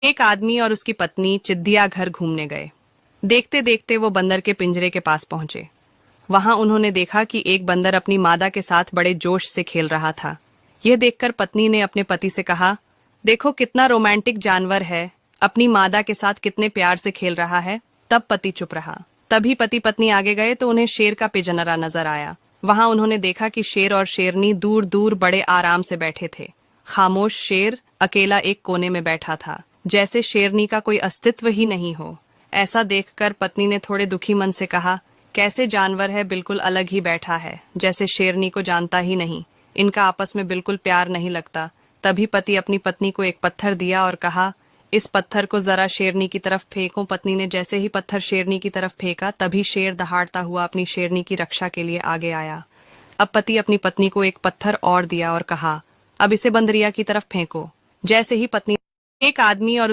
एक आदमी और उसकी पत्नी चिड़ियाघर घूमने गए। देखते देखते वो बंदर के पिंजरे के पास पहुंचे। वहां उन्होंने देखा कि एक बंदर अपनी मादा के साथ बड़े जोश से खेल रहा था। यह देखकर पत्नी ने अपने पति से कहा, देखो कितना रोमांटिक जानवर है, अपनी मादा के साथ कितने प्यार से खेल रहा है। तब पति चुप रहा। तभी पति पत्नी आगे गए तो उन्हें शेर का पिंजरा नजर आया। वहां उन्होंने देखा कि शेर और शेरनी दूर दूर बड़े आराम से बैठे थे। खामोश शेर अकेला एक कोने में बैठा था, जैसे शेरनी का कोई अस्तित्व ही नहीं हो। ऐसा देखकर पत्नी ने थोड़े दुखी मन से कहा, कैसे जानवर है, बिल्कुल अलग ही बैठा है, जैसे शेरनी को जानता ही नहीं। इनका आपस में बिल्कुल प्यार नहीं लगता। तभी पति अपनी पत्नी को एक पत्थर दिया और कहा, इस पत्थर को जरा शेरनी की तरफ फेंको। पत्नी ने जैसे ही पत्थर शेरनी की तरफ फेंका, तभी शेर दहाड़ता हुआ अपनी शेरनी की रक्षा के लिए आगे आया। अब पति अपनी पत्नी को एक पत्थर और दिया और कहा, अब इसे बंदरिया की तरफ फेंको। जैसे ही पत्नी एक आदमी और